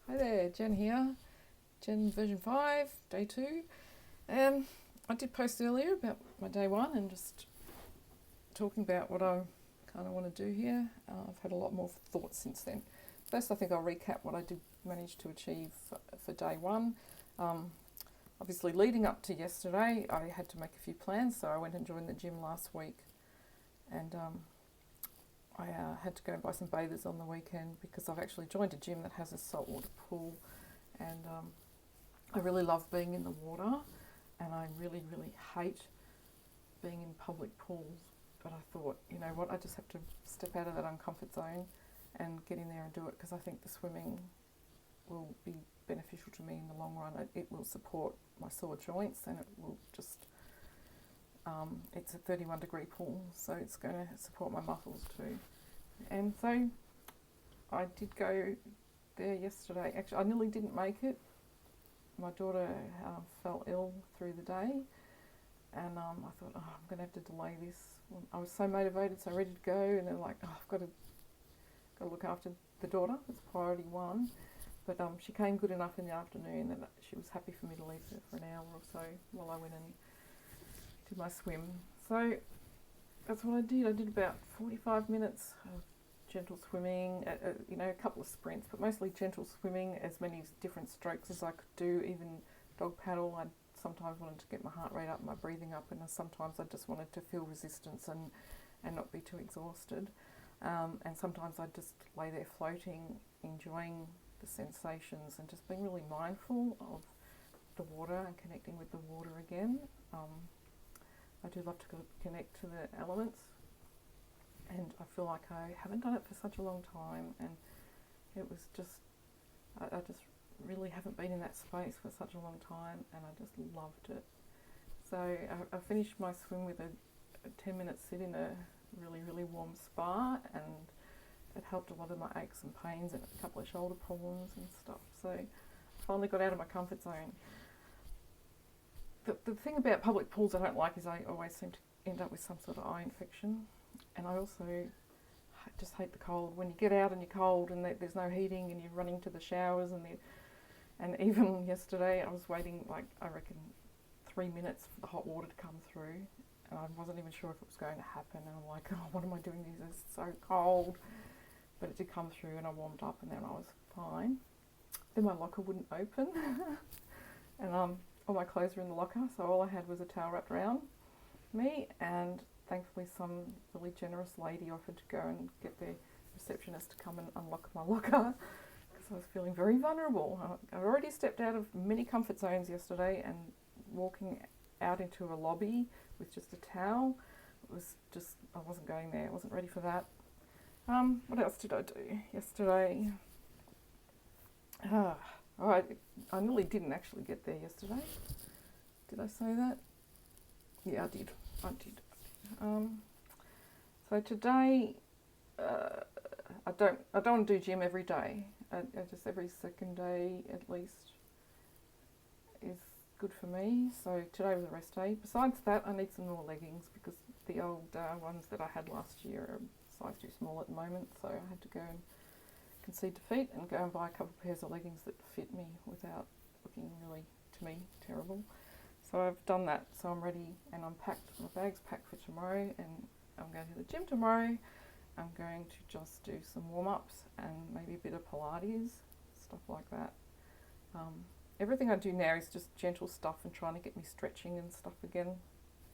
Hi there, Jen here. Jen version 5, day 2. I did post earlier about my day 1 and just talking about what I kind of want to do here. I've had a lot more thoughts since then. First, I think I'll recap what I did manage to achieve for day 1. Obviously, leading up to yesterday, I had to make a few plans, so I went and joined the gym last week. And I had to go and buy some bathers on the weekend because I've actually joined a gym that has a saltwater pool, and I really love being in the water, and I really, really hate being in public pools. But I thought, you know what, I just have to step out of that uncomfort zone and get in there and do it, because I think the swimming will be beneficial to me in the long run. It will support my sore joints, and it will just it's a 31 degree pool, so it's going to support my muscles too. And so I did go there yesterday. Actually, I nearly didn't make it. My daughter fell ill through the day, and I thought, I'm going to have to delay this. I was so motivated, so ready to go, and then I've got to look after the daughter. It's priority 1. But she came good enough in the afternoon that she was happy for me to leave her for an hour or so while I went and did my swim. So that's what I did. I did about 45 minutes of gentle swimming, a couple of sprints, but mostly gentle swimming, as many different strokes as I could do. Even dog paddle, I sometimes wanted to get my heart rate up, my breathing up, and sometimes I just wanted to feel resistance and not be too exhausted. And sometimes I just lay there floating, enjoying the sensations and just being really mindful of the water and connecting with the water again. I do love to connect to the elements, and I feel like I haven't done it for such a long time, and it was just, I just really haven't been in that space for such a long time, and I just loved it. So I finished my swim with a 10-minute sit in a really, really warm spa, and it helped a lot of my aches and pains and a couple of shoulder problems and stuff. So I finally got out of my comfort zone. The thing about public pools I don't like is I always seem to end up with some sort of eye infection, and I also just hate the cold. When you get out and you're cold and there's no heating and you're running to the showers, and even yesterday I was waiting I reckon 3 minutes for the hot water to come through, and I wasn't even sure if it was going to happen, and I'm like, oh, what am I doing? This is so cold. But it did come through, and I warmed up, and then I was fine. Then my locker wouldn't open, and all my clothes were in the locker, so all I had was a towel wrapped around me, and thankfully some really generous lady offered to go and get the receptionist to come and unlock my locker, because I was feeling very vulnerable. I'd already stepped out of many comfort zones yesterday, and walking out into a lobby with just a towel, it was just, I wasn't going there, I wasn't ready for that. What else did I do yesterday? I nearly didn't actually get there yesterday. Did I say that? Yeah, I did. So today, I don't want to do gym every day. I just every second day at least is good for me. So today was a rest day. Besides that, I need some more leggings, because the old ones that I had last year are size too small at the moment. So I had to go and concede defeat and go and buy a couple of pairs of leggings that fit me without looking really, to me, terrible. So I've done that, so I'm ready, and I'm packed, my bag's packed for tomorrow, and I'm going to the gym tomorrow. I'm going to just do some warm-ups and maybe a bit of Pilates, stuff like that. Everything I do now is just gentle stuff and trying to get me stretching and stuff again.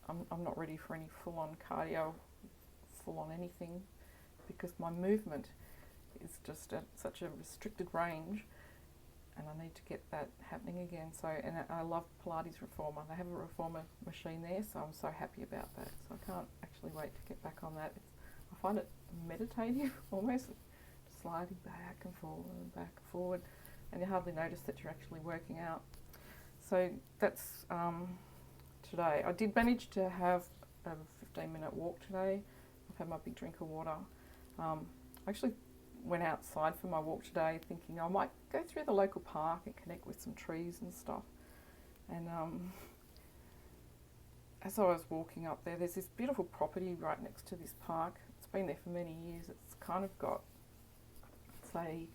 I'm not ready for any full-on cardio, full-on anything, because my movement is just at such a restricted range, and I need to get that happening again. So, and I love Pilates Reformer. They have a Reformer machine there, so I'm so happy about that. So I can't actually wait to get back on that. I find it meditative, almost, sliding back and forward, and you hardly notice that you're actually working out. So that's today. I did manage to have a 15-minute walk today. I've had my big drink of water. I actually went outside for my walk today thinking I might go through the local park and connect with some trees and stuff. And as I was walking up there, there's this beautiful property right next to this park. It's been there for many years. It's kind of got, say,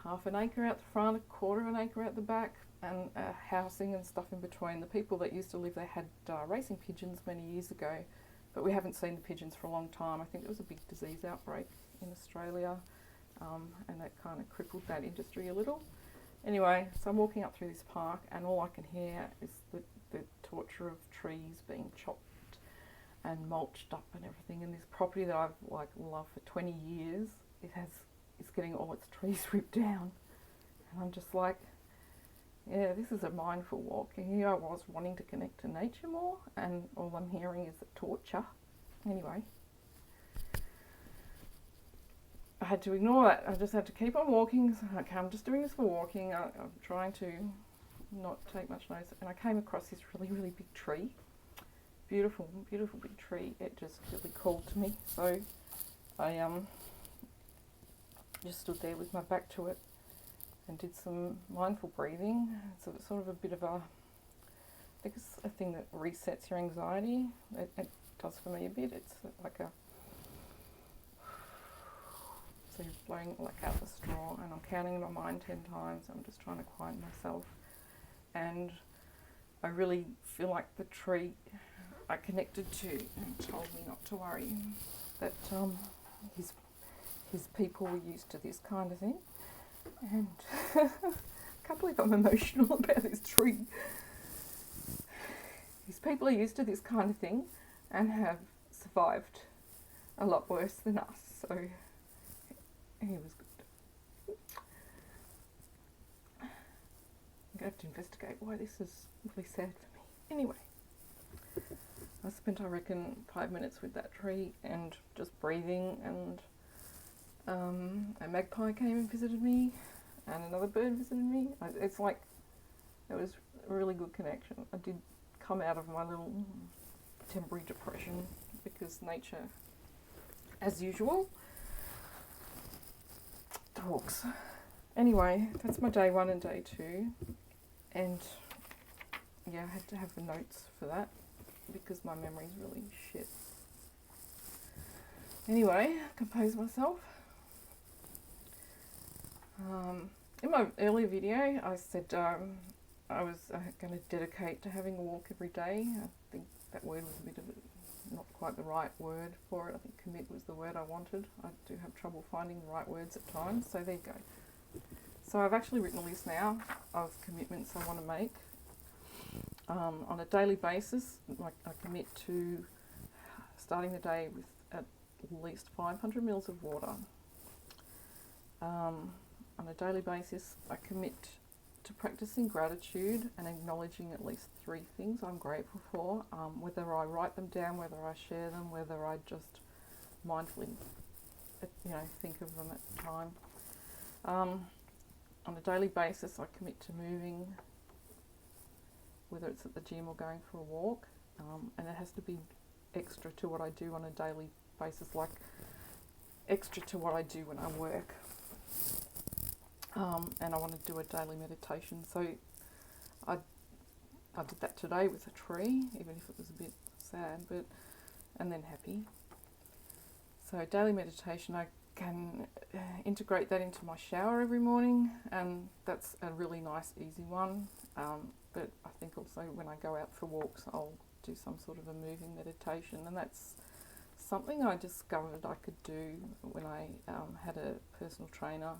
half an acre out the front, a quarter of an acre out the back, and housing and stuff in between. The people that used to live there had racing pigeons many years ago, but we haven't seen the pigeons for a long time. I think there was a big disease outbreak in Australia, and that kind of crippled that industry a little. Anyway, so I'm walking up through this park, and all I can hear is the torture of trees being chopped and mulched up and everything. And this property that I've loved for 20 years, it's getting all its trees ripped down, and I'm just like, yeah, this is a mindful walk. And here I was wanting to connect to nature more, and all I'm hearing is the torture. Anyway, I had to ignore that. I just had to keep on walking. So, okay, I'm just doing this for walking. I'm trying to not take much notice. And I came across this really, really big tree. Beautiful, beautiful big tree. It just really called to me. So I just stood there with my back to it and did some mindful breathing. So it's sort of a bit of I think it's a thing that resets your anxiety. It does for me a bit. It's like so you're blowing like out the straw, and I'm counting in my mind 10 times. I'm just trying to quiet myself, and I really feel like the tree I connected to and told me not to worry, that his people were used to this kind of thing, and I can't believe I'm emotional about this tree. His people are used to this kind of thing and have survived a lot worse than us, so he was good. I'm going to have to investigate why this is really sad for me. Anyway, I spent, I reckon, 5 minutes with that tree and just breathing, and a magpie came and visited me, and another bird visited me. It's like, it was a really good connection. I did come out of my little temporary depression because nature, as usual, talks. Anyway, that's my day 1 and day 2, and yeah, I had to have the notes for that because my memory's really shit. Anyway, compose myself. In my earlier video, I said I was going to dedicate to having a walk every day. I think that word was a bit of not quite the right word for it. I think commit was the word I wanted. I do have trouble finding the right words at times, so there you go. So I've actually written a list now of commitments I want to make. On a daily basis, like I commit to starting the day with at least 500 mils of water. On a daily basis, I commit to practicing gratitude and acknowledging at least 3 things I'm grateful for, whether I write them down, whether I share them, whether I just mindfully, think of them at the time. On a daily basis, I commit to moving, whether it's at the gym or going for a walk, and it has to be extra to what I do on a daily basis, like extra to what I do when I work. And I want to do a daily meditation. So I did that today with a tree, even if it was a bit sad, and then happy. So daily meditation, I can integrate that into my shower every morning, and that's a really nice, easy one. But I think also when I go out for walks, I'll do some sort of a moving meditation, and that's something I discovered I could do when I had a personal trainer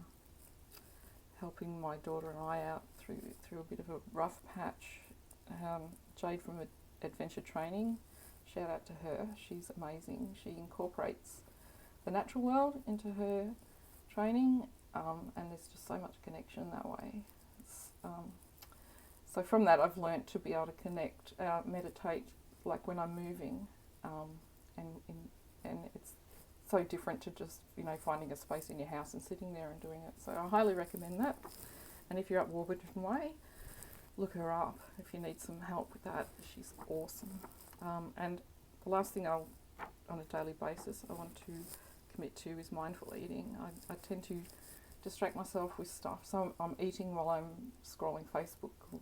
helping my daughter and I out through a bit of a rough patch. Jade from Adventure Training, shout out to her, she's amazing. She incorporates the natural world into her training, and there's just so much connection that way. So from that I've learnt to be able to connect, meditate like when I'm moving, and it's so different to just finding a space in your house and sitting there and doing it. So I highly recommend that. And if you're at Warburton Way, look her up if you need some help with that. She's awesome. And the last thing on a daily basis I want to commit to is mindful eating. I tend to distract myself with stuff. So I'm eating while I'm scrolling Facebook or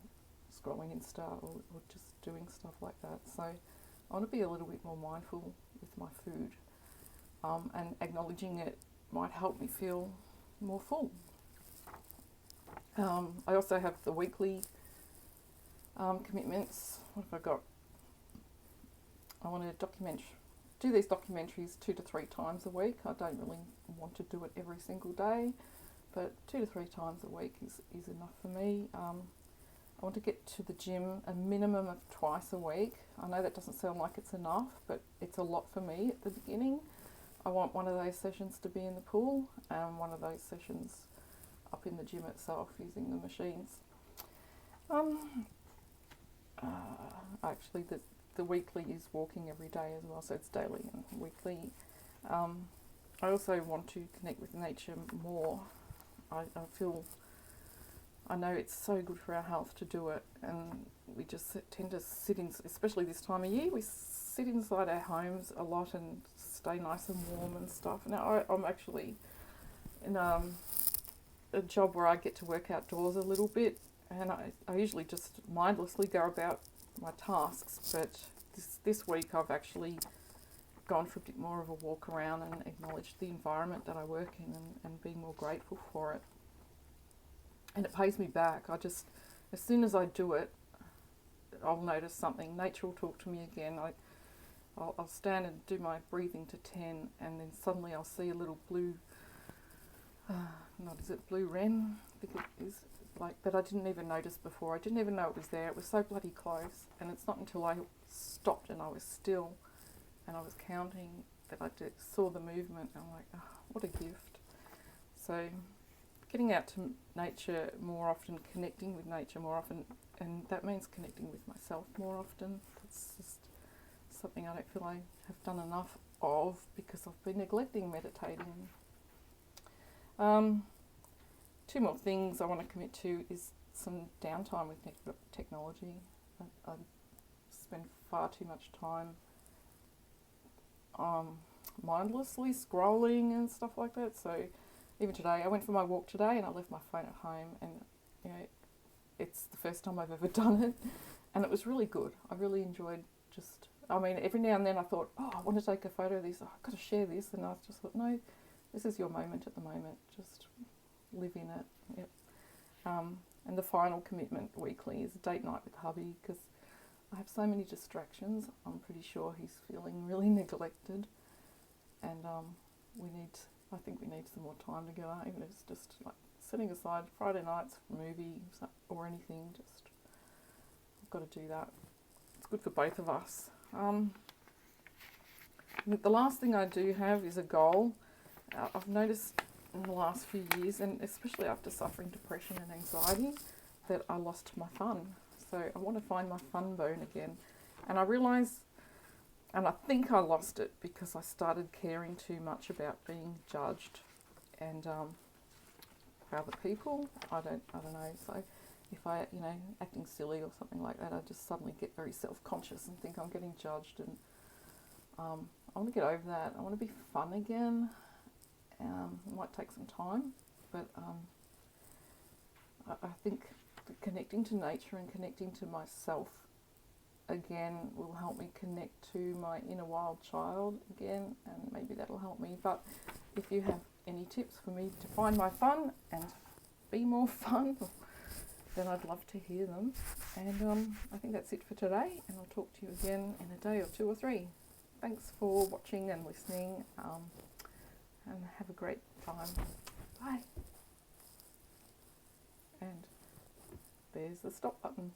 scrolling Insta or just doing stuff like that. So I want to be a little bit more mindful with my food. And acknowledging it might help me feel more full. I also have the weekly commitments. What have I got? I want to do these documentaries 2 to 3 times a week. I don't really want to do it every single day, but 2 to 3 times a week is enough for me. I want to get to the gym a minimum of twice a week. I know that doesn't sound like it's enough, but it's a lot for me at the beginning. I want one of those sessions to be in the pool and one of those sessions up in the gym itself using the machines. Actually, the weekly is walking every day as well, so it's daily and weekly. I also want to connect with nature more. I know it's so good for our health to do it, and we just tend to sit in, especially this time of year, we sit inside our homes a lot and stay nice and warm and stuff. Now, I'm actually in a job where I get to work outdoors a little bit, and I usually just mindlessly go about my tasks, but this week I've actually gone for a bit more of a walk around and acknowledged the environment that I work in and being more grateful for it. And it pays me back. As soon as I do it, I'll notice something. Nature will talk to me again. I'll stand and do my breathing to 10, and then suddenly I'll see a little blue, blue wren? I think it is, that I didn't even notice before. I didn't even know it was there. It was so bloody close. And it's not until I stopped and I was still and I was counting that I saw the movement. And I'm like, oh, what a gift. So getting out to nature more often, connecting with nature more often, and that means connecting with myself more often. That's just something I don't feel I have done enough of because I've been neglecting meditating. 2 more things I want to commit to is some downtime with technology. I spend far too much time mindlessly scrolling and stuff like that. So even today, I went for my walk today and I left my phone at home, and it's the first time I've ever done it, and it was really good. I really enjoyed every now and then I thought, oh, I want to take a photo of this, I've got to share this, and I just thought, no, this is your moment at the moment, just live in it. Yep. And the final commitment weekly is a date night with hubby, because I have so many distractions. I'm pretty sure he's feeling really neglected, and I think we need some more time together, even if it's just like setting aside Friday nights for movies or anything. Just I've got to do that. It's good for both of us. The last thing I do have is a goal. I've noticed in the last few years, and especially after suffering depression and anxiety, that I lost my fun. So I want to find my fun bone again. And I realise, and I think I lost it because I started caring too much about being judged and by other people. I don't know. So if I, acting silly or something like that, I just suddenly get very self-conscious and think I'm getting judged. And I want to get over that. I want to be fun again. It might take some time, but I think connecting to nature and connecting to myself again will help me connect to my inner wild child again, and maybe that'll help me. But if you have any tips for me to find my fun and be more fun, then I'd love to hear them. And I think that's it for today, and I'll talk to you again in a day or 2 or 3. Thanks for watching and listening, and have a great time. Bye. And there's the stop button.